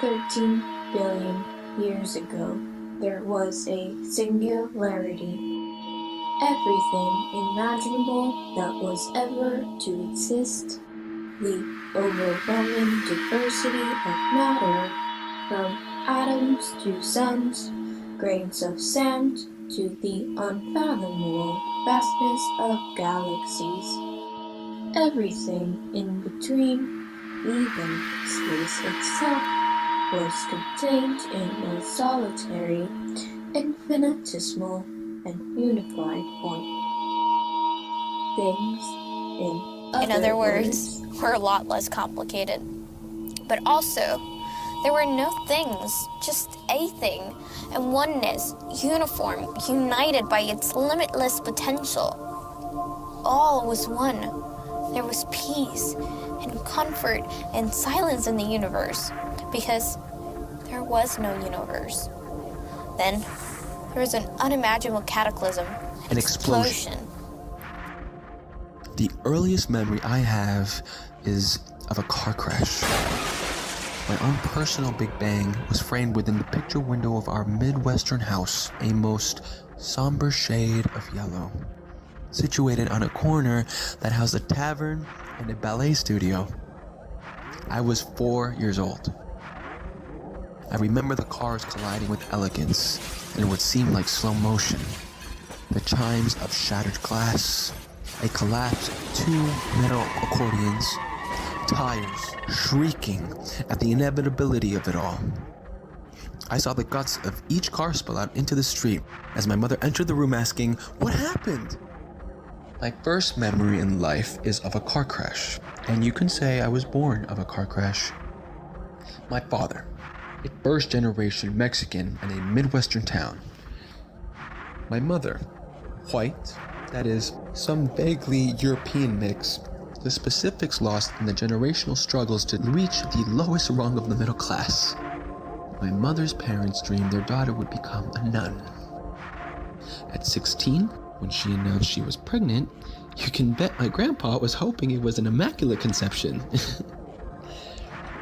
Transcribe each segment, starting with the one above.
13 billion years ago, there was a singularity. Everything imaginable that was ever to exist, the overwhelming diversity of matter, from atoms to suns, grains of sand to the unfathomable vastness of galaxies. Everything in between, even space itself, was contained in a solitary, infinitesimal, and unified point. Things, in other words, were a lot less complicated. But also, there were no things, just a thing, and oneness, uniform, united by its limitless potential. All was one. There was peace and comfort and silence in the universe, because there was no universe. Then, there was an unimaginable cataclysm, an explosion. The earliest memory I have is of a car crash. My own personal Big Bang was framed within the picture window of our Midwestern house, a most somber shade of yellow, situated on a corner that housed a tavern and a ballet studio. I was 4 years old. I remember the cars colliding with elegance in what seemed like slow motion. The chimes of shattered glass, a collapse of 2 metal accordions, tires shrieking at the inevitability of it all. I saw the guts of each car spill out into the street as my mother entered the room asking, "What happened?" My first memory in life is of a car crash, and you can say I was born of a car crash. My father, a first-generation Mexican in a Midwestern town. My mother, white, that is, some vaguely European mix, the specifics lost in the generational struggles to reach the lowest rung of the middle class. My mother's parents dreamed their daughter would become a nun. At 16, when she announced she was pregnant, you can bet my grandpa was hoping it was an immaculate conception.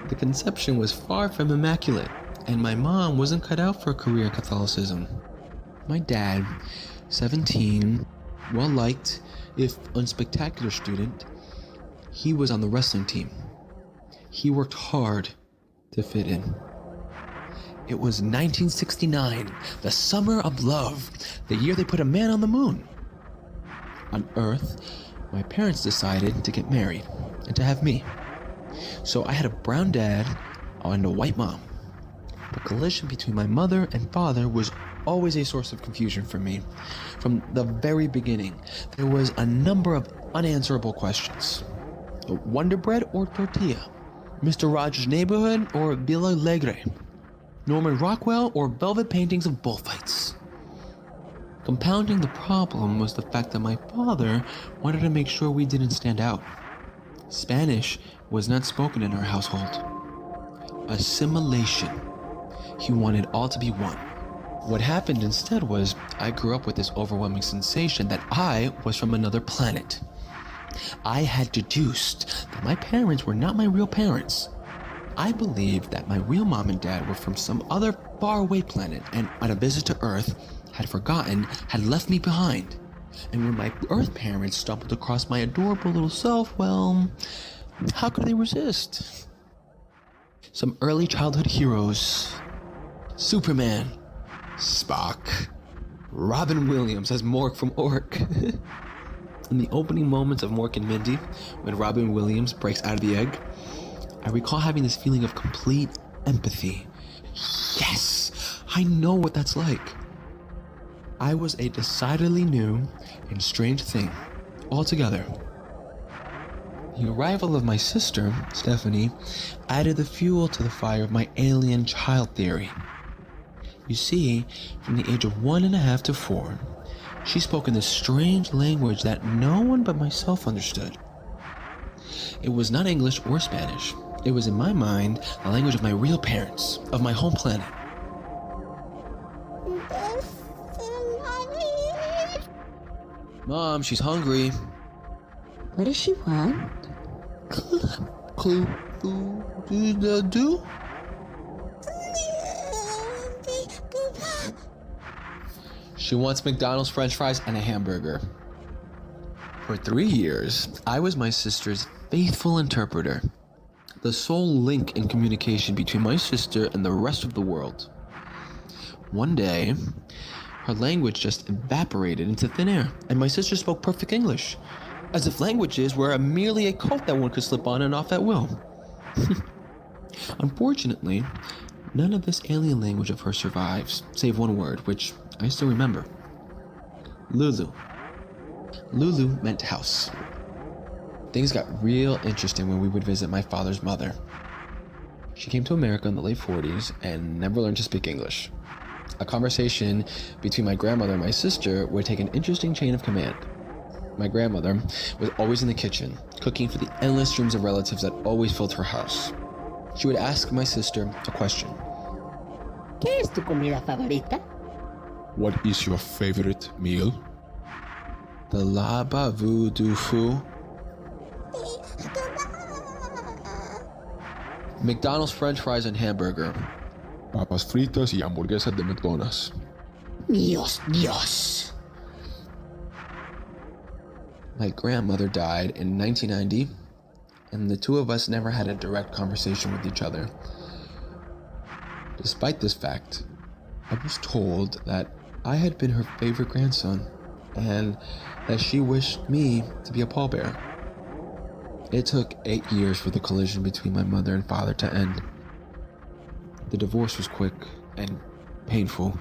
The conception was far from immaculate, and my mom wasn't cut out for a career in Catholicism. My dad, 17, well-liked, if unspectacular student, he was on the wrestling team. He worked hard to fit in. It was 1969, the summer of love, the year they put a man on the moon. On Earth, my parents decided to get married and to have me. So I had a brown dad and a white mom. The collision between my mother and father was always a source of confusion for me. From the very beginning, there was a number of unanswerable questions. Wonder Bread or tortilla? Mr. Rogers' Neighborhood or Villa Alegre? Norman Rockwell or velvet paintings of bullfights? Compounding the problem was the fact that my father wanted to make sure we didn't stand out. Spanish was not spoken in our household. Assimilation. He wanted all to be one. What happened instead was I grew up with this overwhelming sensation that I was from another planet. I had deduced that my parents were not my real parents. I believed that my real mom and dad were from some other faraway planet and on a visit to Earth had left me behind. And when my Earth parents stumbled across my adorable little self, well, how could they resist? Some early childhood heroes: Superman, Spock, Robin Williams as Mork from Ork. In the opening moments of Mork and Mindy, when Robin Williams breaks out of the egg, I recall having this feeling of complete empathy. Yes, I know what that's like. I was a decidedly new and strange thing altogether. The arrival of my sister, Stephanie, added the fuel to the fire of my alien child theory. You see, from the age of 1.5 to 4, She spoke in this strange language that no one but myself understood. It was not English or Spanish. It was, in my mind, the language of my real parents, of my home planet. Mom, she's hungry. What does she want? Do? She wants McDonald's French fries and a hamburger. For 3 years, I was my sister's faithful interpreter, the sole link in communication between my sister and the rest of the world. One day, her language just evaporated into thin air, and my sister spoke perfect English, as if languages were merely a coat that one could slip on and off at will. Unfortunately, none of this alien language of hers survives, save one word, which I still remember. Lulu. Lulu meant house. Things got real interesting when we would visit my father's mother. She came to America in the late 40s and never learned to speak English. A conversation between my grandmother and my sister would take an interesting chain of command. My grandmother was always in the kitchen, cooking for the endless streams of relatives that always filled her house. She would ask my sister a question. ¿Qué es tu comida favorita? What is your favorite meal? The la ba vu du fu. McDonald's French fries and hamburger. Papas fritas y hamburguesas de McDonald's. Dios. My grandmother died in 1990, and the two of us never had a direct conversation with each other. Despite this fact, I was told that I had been her favorite grandson, and that she wished me to be a pallbearer. It took 8 years for the collision between my mother and father to end. The divorce was quick and painful.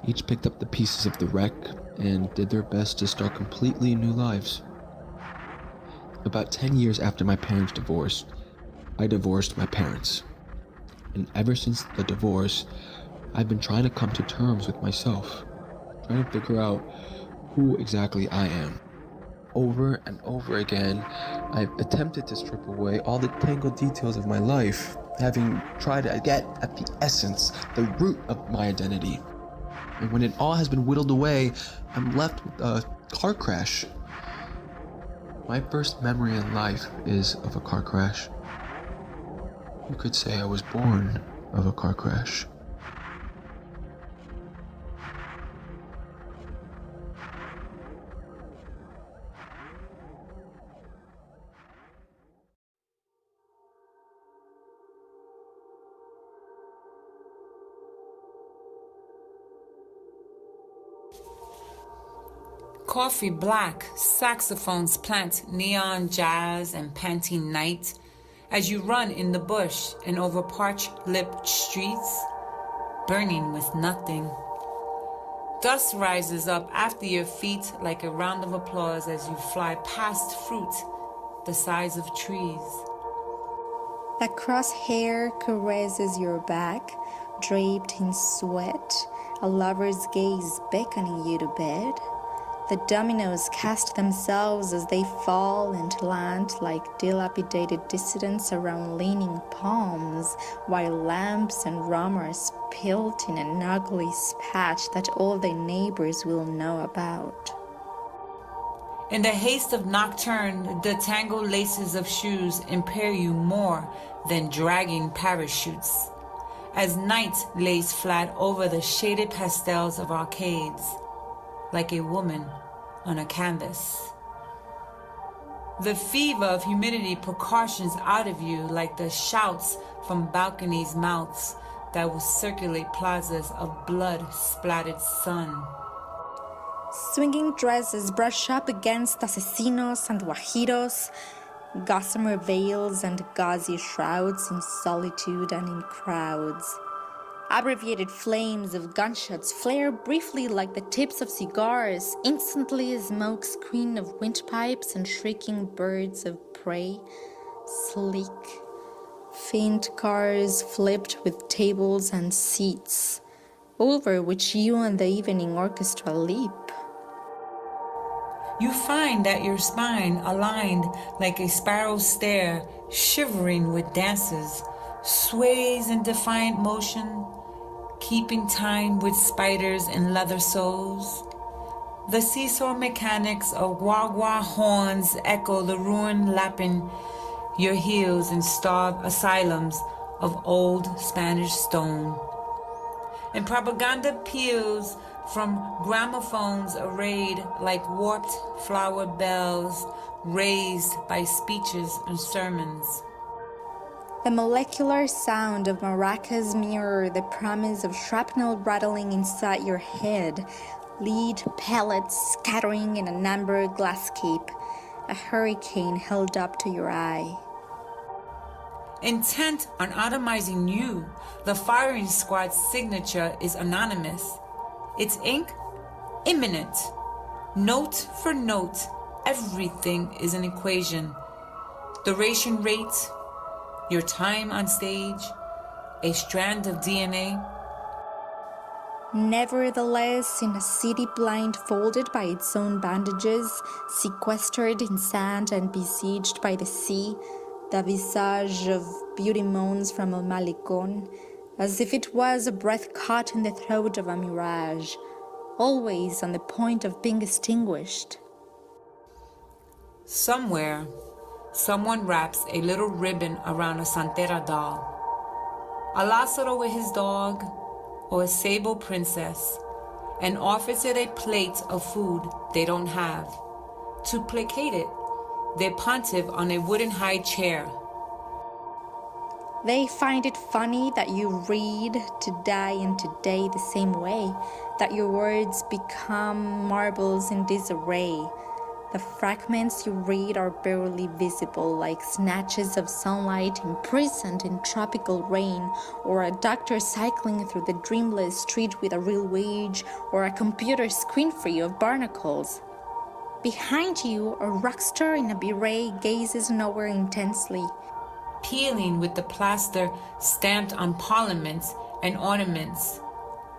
Each picked up the pieces of the wreck and did their best to start completely new lives. About 10 years after my parents divorced, I divorced my parents. And ever since the divorce, I've been trying to come to terms with myself, trying to figure out who exactly I am. Over and over again, I've attempted to strip away all the tangled details of my life, having tried to get at the essence, the root of my identity. And when it all has been whittled away, I'm left with a car crash. My first memory in life is of a car crash. You could say I was born of a car crash. Coffee black, saxophones plant neon jazz and panting night as you run in the bush and over parched-lipped streets, burning with nothing. Dust rises up after your feet like a round of applause as you fly past fruit the size of trees. The crosshair caresses your back, draped in sweat, a lover's gaze beckoning you to bed. The dominoes cast themselves as they fall and land like dilapidated dissidents around leaning palms, while lamps and rum are spilled in an ugly spat that all the neighbors will know about. In the haste of nocturne, the tangled laces of shoes impair you more than dragging parachutes, as night lays flat over the shaded pastels of arcades, like a woman on a canvas. The fever of humidity precautions out of you like the shouts from balconies' mouths that will circulate plazas of blood-splattered sun. Swinging dresses brush up against asesinos and guajiros, gossamer veils and gauzy shrouds in solitude and in crowds. Abbreviated flames of gunshots flare briefly like the tips of cigars, instantly a smoke screen of windpipes and shrieking birds of prey. Sleek, faint cars flipped with tables and seats, over which you and the evening orchestra leap. you find that your spine aligned like a sparrow's stare, shivering with dances, sways in defiant motion, keeping time with spiders in leather soles. The seesaw mechanics of wah-wah horns echo the ruin lapping your heels in starved asylums of old Spanish stone. And propaganda peals from gramophones arrayed like warped flower bells raised by speeches and sermons. The molecular sound of maracas mirror the promise of shrapnel rattling inside your head, lead pellets scattering in an amber glasscape, a hurricane held up to your eye. Intent on atomizing you, the firing squad's signature is anonymous. Its ink, imminent. Note for note, everything is an equation. Duration rate, your time on stage, a strand of DNA. Nevertheless, in a city blindfolded by its own bandages, sequestered in sand and besieged by the sea, the visage of beauty moans from El Malecón, as if it was a breath caught in the throat of a mirage, always on the point of being extinguished. Somewhere, someone wraps a little ribbon around a Santera doll. A Lázaro with his dog, or a sable princess, and offers it a plate of food they don't have. To placate it, they pontiff on a wooden high chair. They find it funny that you read today and today the same way, that your words become marbles in disarray. The fragments you read are barely visible, like snatches of sunlight imprisoned in tropical rain, or a doctor cycling through the dreamless street with a real wage, or a computer screen free of barnacles. Behind you, a rockstar in a beret gazes nowhere intensely, peeling with the plaster stamped on parliaments and ornaments.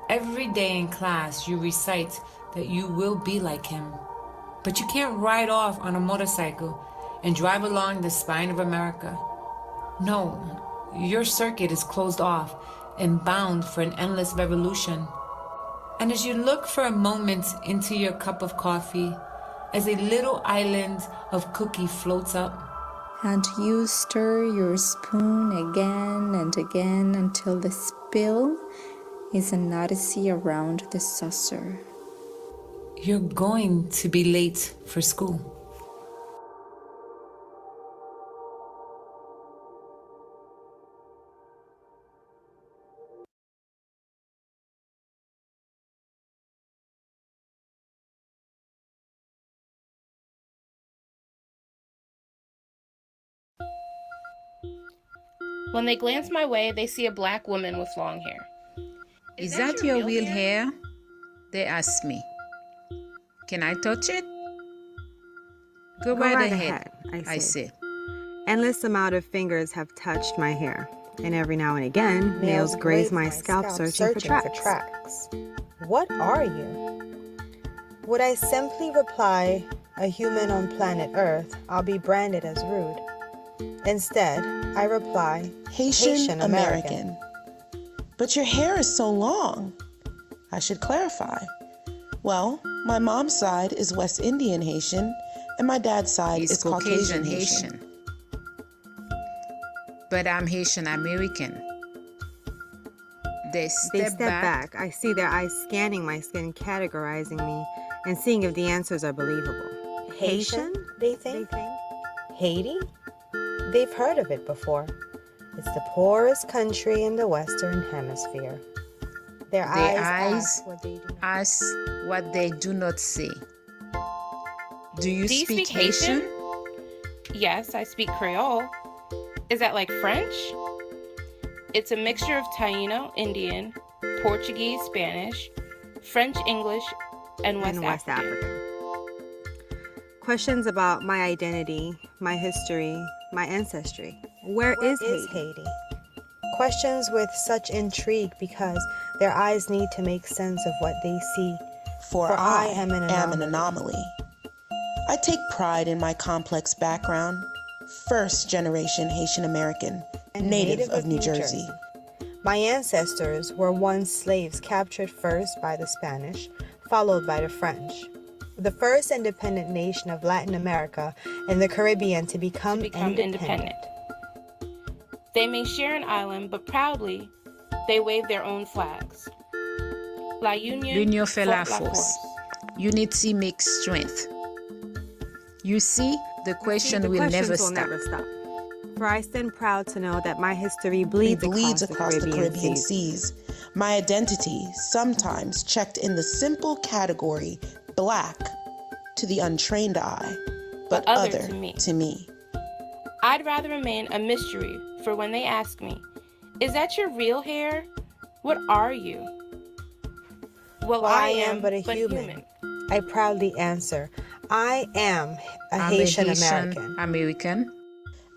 Every day in class you recite that you will be like him. But you can't ride off on a motorcycle and drive along the spine of America. No, your circuit is closed off and bound for an endless revolution. And as you look for a moment into your cup of coffee, as a little island of cookie floats up, and you stir your spoon again and again until the spill is an odyssey around the saucer. you're going to be late for school. When they glance my way, they see a black woman with long hair. Is that your real hair? They ask me. Can I touch it? Go right ahead, I say. Endless amount of fingers have touched my hair, and every now and again, nails graze my scalp searching for tracks. What are you? Would I simply reply, a human on planet Earth, I'll be branded as rude. Instead, I reply, Haitian American. But your hair is so long. I should clarify. Well, my mom's side is West Indian Haitian, and my dad's side is Caucasian Haitian. But I'm Haitian American. They step back. I see their eyes scanning my skin, categorizing me, and seeing if the answers are believable. Haitian, they think? Haiti? They've heard of it before. It's the poorest country in the Western Hemisphere. Their eyes ask what they do not see. Do you speak Haitian? Yes, I speak Creole. Is that like French? It's a mixture of Taino, Indian, Portuguese, Spanish, French, English, and West African. Questions about my identity, my history, my ancestry. Where is Haiti? Questions with such intrigue because their eyes need to make sense of what they see. For I am an anomaly. I take pride in my complex background. First generation Haitian American, native of New Jersey. My ancestors were once slaves captured first by the Spanish, followed by the French. The first independent nation of Latin America and the Caribbean to become independent. They may share an island, but proudly, they wave their own flags. La Union, L'union fait la force. force. Unity makes strength. You see, the question will never stop. For I stand proud to know that my history bleeds across the Caribbean seas. My identity, sometimes checked in the simple category Black to the untrained eye, but other to me. I'd rather remain a mystery for when they ask me, is that your real hair? What are you? Well, I am but a human. I proudly answer, I am a Haitian American.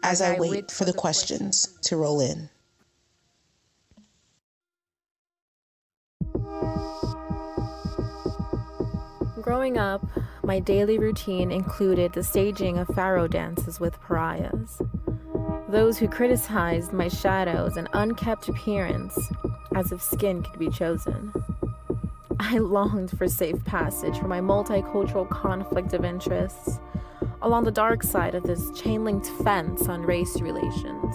As I wait for the questions to roll in. Growing up, my daily routine included the staging of pharaoh dances with pariahs. Those who criticized my shadows and unkept appearance as if skin could be chosen. I longed for safe passage for my multicultural conflict of interests along the dark side of this chain-linked fence on race relations.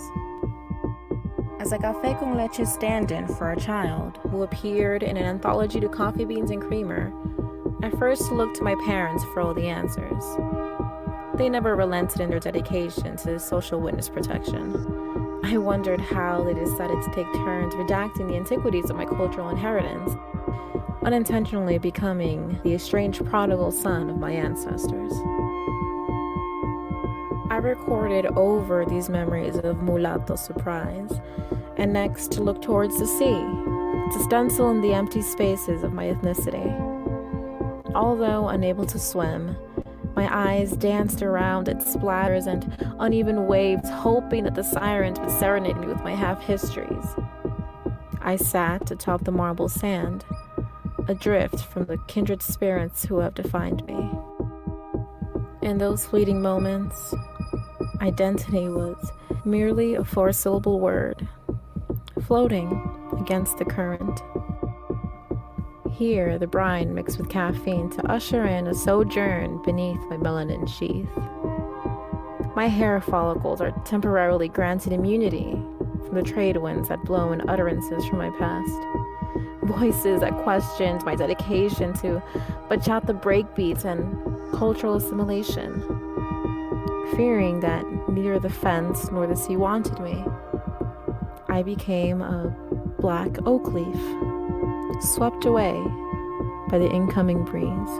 As a café con leche stand-in for a child who appeared in an anthology to Coffee Beans and Creamer, I first looked to my parents for all the answers. They never relented in their dedication to social witness protection. I wondered how they decided to take turns redacting the antiquities of my cultural inheritance, unintentionally becoming the estranged prodigal son of my ancestors. I recorded over these memories of mulatto surprise, and next looked towards the sea, to stencil in the empty spaces of my ethnicity. Although unable to swim, my eyes danced around its splatters and uneven waves, hoping that the sirens would serenade me with my half-histories. I sat atop the marble sand, adrift from the kindred spirits who have defined me. In those fleeting moments, identity was merely a four-syllable word, floating against the current. Here, the brine mixed with caffeine to usher in a sojourn beneath my melanin sheath. My hair follicles are temporarily granted immunity from the trade winds that blow in utterances from my past. Voices that questioned my dedication to bachata breakbeats and cultural assimilation. Fearing that neither the fence nor the sea wanted me, I became a black oak leaf, swept away by the incoming breeze.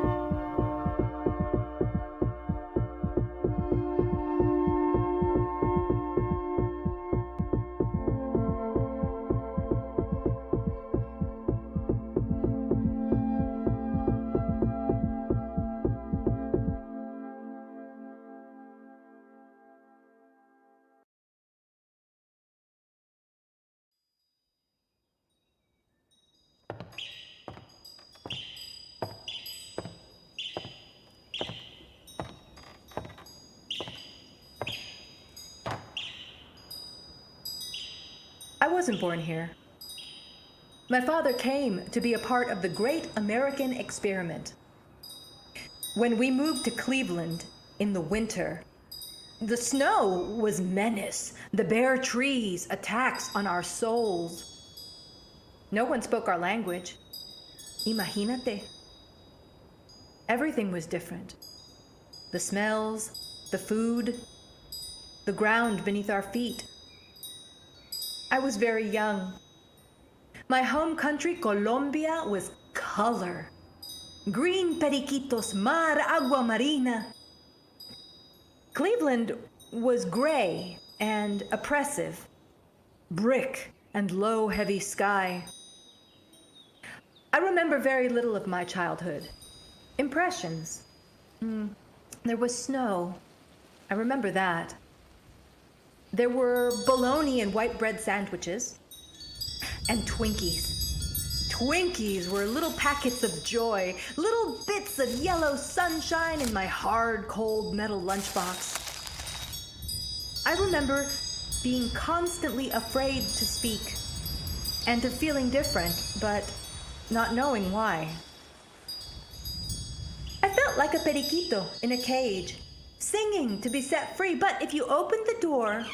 I wasn't born here. My father came to be a part of the great American experiment. When we moved to Cleveland in the winter, the snow was menace, the bare trees, attacks on our souls. No one spoke our language. Imagínate. Everything was different. The smells, the food, the ground beneath our feet. I was very young. My home country, Colombia, was color. Green periquitos, mar, agua marina. Cleveland was gray and oppressive. Brick and low, heavy sky. I remember very little of my childhood. Impressions. There was snow. I remember that. There were bologna and white bread sandwiches. And Twinkies. Twinkies were little packets of joy, little bits of yellow sunshine in my hard, cold metal lunchbox. I remember being constantly afraid to speak and of feeling different, but not knowing why. I felt like a Perequito in a cage, singing to be set free, but if you opened the door,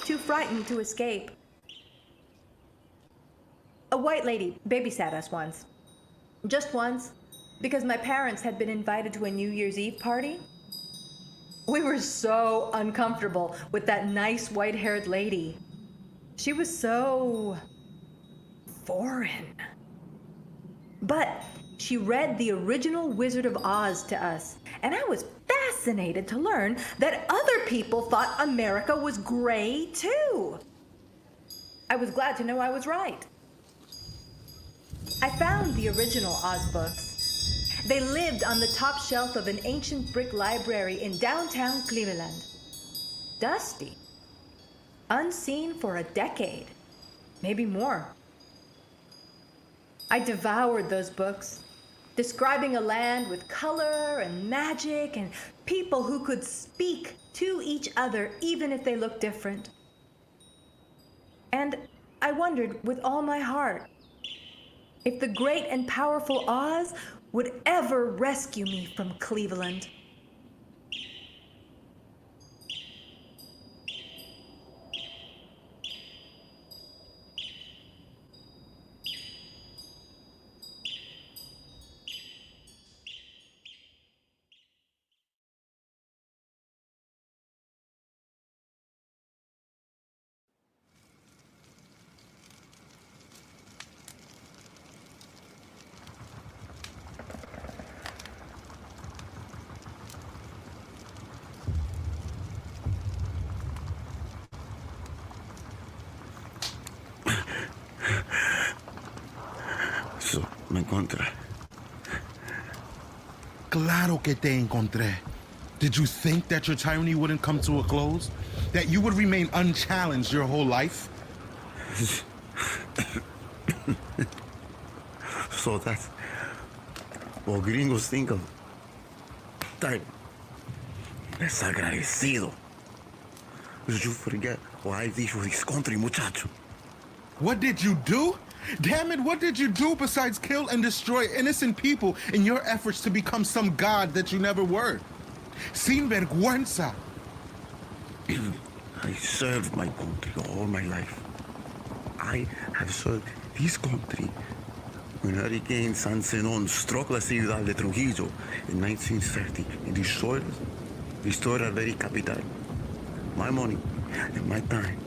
too frightened to escape. A white lady babysat us once. Just once, because my parents had been invited to a New Year's Eve party. We were so uncomfortable with that nice white-haired lady. She was so foreign. But she read the original Wizard of Oz to us, and I was fascinated to learn that other people thought America was gray too. I was glad to know I was right. I found the original Oz books. They lived on the top shelf of an ancient brick library in downtown Cleveland. Dusty. Unseen for a decade. Maybe more. I devoured those books, describing a land with color and magic and people who could speak to each other even if they looked different. And I wondered with all my heart if the great and powerful Oz would ever rescue me from Cleveland. So, me encontré. Claro que te encontré. Did you think that your tyranny wouldn't come to a close? That you would remain unchallenged your whole life? So that's what gringos think of time. Desagradecido. Did you forget what I did for this country, muchacho? What did you do? Damn it, what did you do besides kill and destroy innocent people in your efforts to become some god that you never were? Sin vergüenza. I served my country all my life. I have served this country when Hurricane San Zenón struck la ciudad de Trujillo in 1930 and destroyed our very capital. My money and my time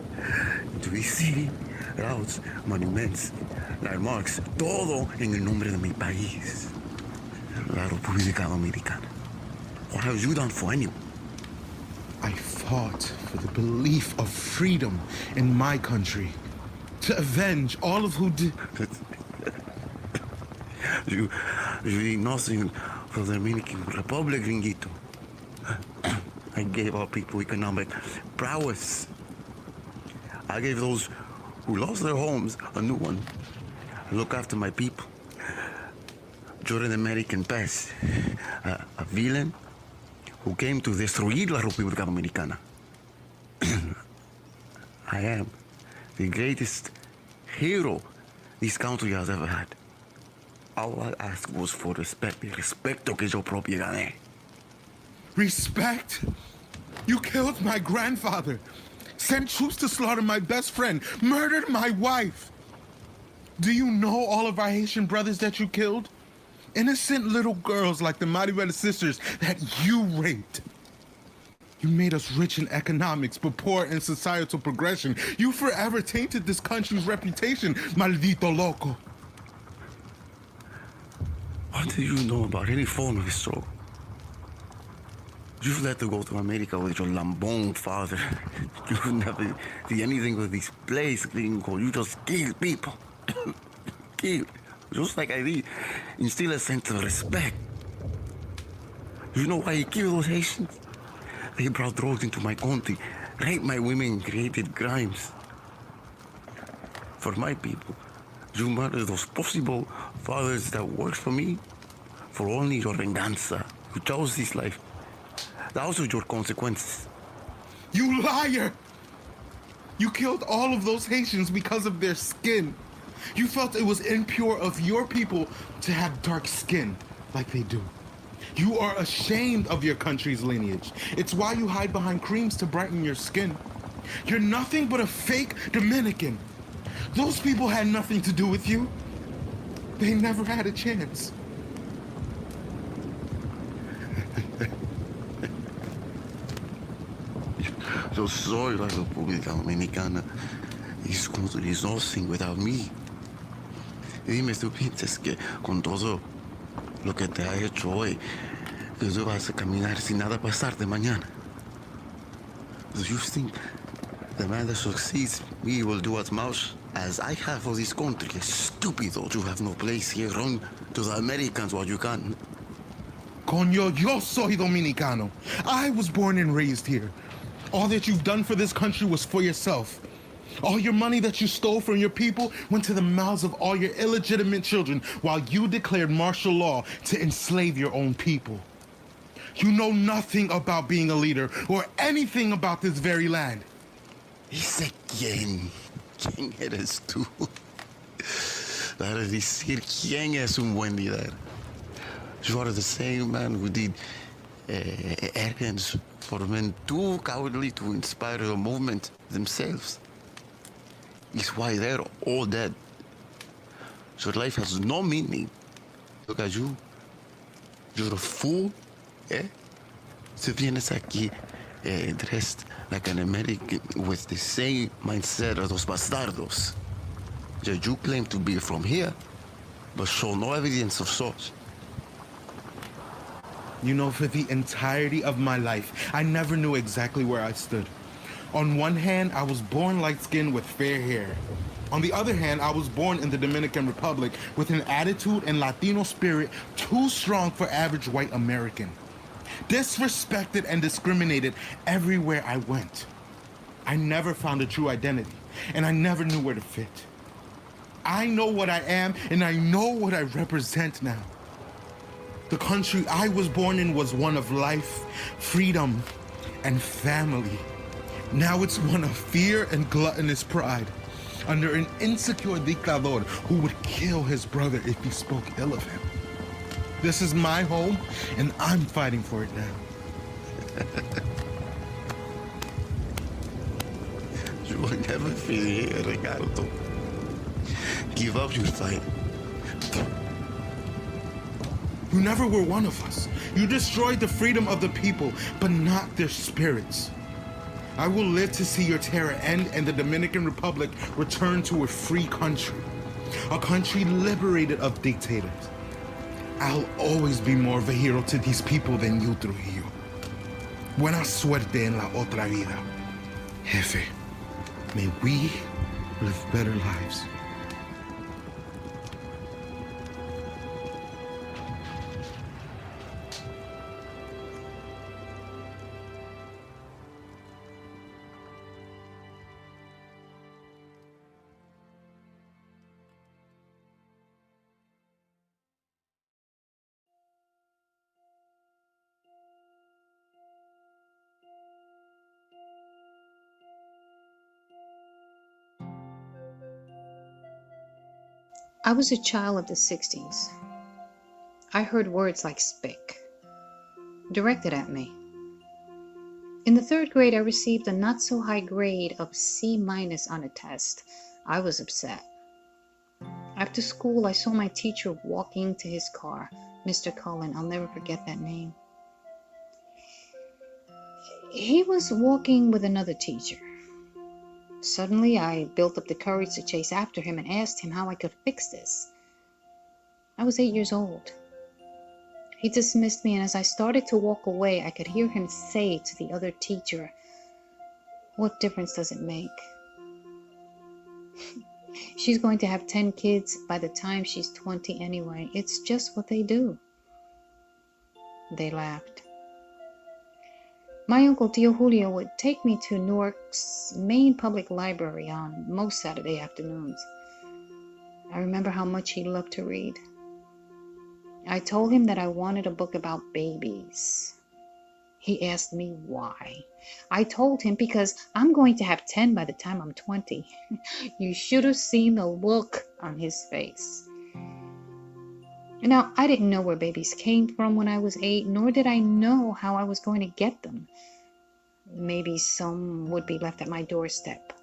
into this city, routes, monuments, landmarks, todo en el nombre de mi país, la República Dominicana. What have you done for anyone? I fought for the belief of freedom in my country, to avenge all of who did. You did nothing for the Dominican Republic, gringuito. I gave our people economic prowess. I gave those who lost their homes a new one. I look after my people. During the American past, a villain who came to destruir la República Dominicana. I am the greatest hero this country has ever had. All I asked was for respect, el respeto que yo propio gané. Respect? You killed my grandfather, sent troops to slaughter my best friend, murdered my wife. Do you know all of our Haitian brothers that you killed? Innocent little girls like the Maribel sisters that you raped. You made us rich in economics, but poor in societal progression. You forever tainted this country's reputation, maldito loco. What do you know about any form of struggle? You've let to go to America with your lambong father. You never did anything with this place, gringo. You just kill people. Kill. Just like I did. Instill a sense of respect. You know why he killed those Haitians? They brought drugs into my country, raped my women, created crimes. For my people, You murder those possible fathers that worked for me for only your venganza. You chose this life. Those are your consequences. You liar! You killed all of those Haitians because of their skin. You felt it was impure of your people to have dark skin like they do. You are ashamed of your country's lineage. It's why you hide behind creams to brighten your skin. You're nothing but a fake Dominican. Those people had nothing to do with you. They never had a chance. Yo soy la República Dominicana. This country is nothing without me. Y dime, ¿tú piensas que con todo lo que te ha hecho hoy, que tú vas a caminar sin nada pasarte mañana? Do you think the man that succeeds me will do as much as I have for this country? Estúpido, you have no place here. Run to the Americans while you can. Coño, yo soy dominicano. I was born and raised here. All that you've done for this country was for yourself. All your money that you stole from your people went to the mouths of all your illegitimate children while you declared martial law to enslave your own people. You know nothing about being a leader or anything about this very land. ¿Dice quién? ¿Quién eres tú? Para decir quién es un buen líder. You are the same man who did errands for men too cowardly to inspire the movement themselves. It's why they're all dead. Your life has no meaning. Look at you. You're a fool, eh? So vienes aquí dressed like an American with the same mindset of those bastardos. That you claim to be from here, but show no evidence of such. You know, for the entirety of my life, I never knew exactly where I stood. On one hand, I was born light-skinned with fair hair. On the other hand, I was born in the Dominican Republic with an attitude and Latino spirit too strong for average white American. Disrespected and discriminated everywhere I went. I never found a true identity, and I never knew where to fit. I know what I am, and I know what I represent now. The country I was born in was one of life, freedom, and family. Now it's one of fear and gluttonous pride, under an insecure dictador who would kill his brother if he spoke ill of him. This is my home, and I'm fighting for it now. You will never feel here, Ricardo. Give up your fight. You never were one of us. You destroyed the freedom of the people, but not their spirits. I will live to see your terror end and the Dominican Republic return to a free country. A country liberated of dictators. I'll always be more of a hero to these people than you, Trujillo. Buena suerte en la otra vida. Jefe, may we live better lives. I was a child of the 60s. I heard words like spick directed at me. In the 3rd grade, I received a not so high grade of C- on a test. I was upset. After school, I saw my teacher walking to his car, Mr. Cullen. I'll never forget that name. He was walking with another teacher. Suddenly, I built up the courage to chase after him and asked him how I could fix this. I was 8 years old. He dismissed me, and as I started to walk away, I could hear him say to the other teacher, "What difference does it make? She's going to have 10 kids by the time she's 20 anyway. It's just what they do." They laughed. My uncle Tio Julio would take me to Newark's main public library on most Saturday afternoons. I remember how much he loved to read. I told him that I wanted a book about babies. He asked me why. I told him because I'm going to have 10 by the time I'm 20. You should have seen the look on his face. Now, I didn't know where babies came from when I was 8, nor did I know how I was going to get them. Maybe some would be left at my doorstep.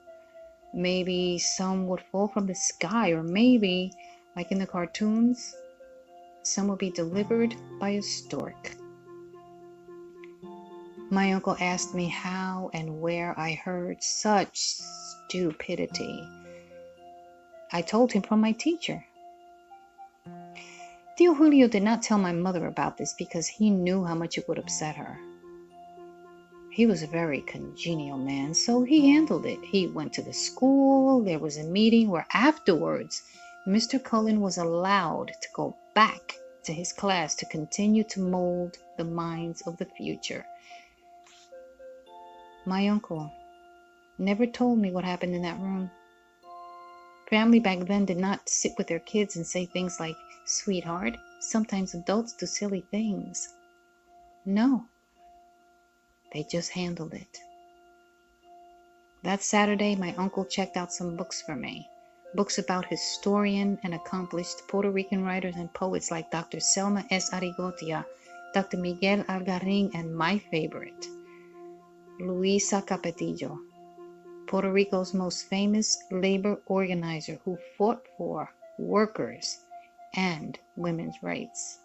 Maybe some would fall from the sky, or maybe, like in the cartoons, some would be delivered by a stork. My uncle asked me how and where I heard such stupidity. I told him from my teacher. Tio Julio did not tell my mother about this because he knew how much it would upset her. He was a very congenial man, so he handled it. He went to the school. There was a meeting where afterwards, Mr. Cullen was allowed to go back to his class to continue to mold the minds of the future. My uncle never told me what happened in that room. Family back then did not sit with their kids and say things like, "Sweetheart, sometimes adults do silly things." No. They just handled it. That Saturday, my uncle checked out some books for me. Books about historian and accomplished Puerto Rican writers and poets like Dr. Selma S. Arigotia, Dr. Miguel Algarin, and my favorite, Luisa Capetillo, Puerto Rico's most famous labor organizer who fought for workers and women's rights.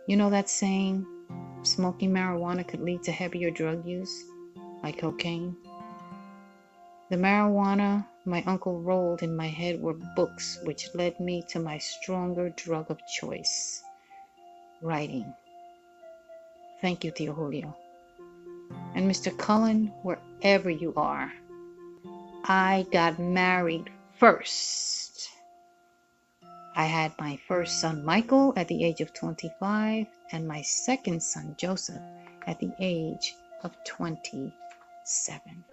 You know that saying, smoking marijuana could lead to heavier drug use, like cocaine? The marijuana my uncle rolled in my head were books, which led me to my stronger drug of choice, writing. Thank you, Tio Julio. And Mr. Cullen, wherever you are, I got married first. I had my first son, Michael, at the age of 25, and my second son, Joseph, at the age of 27.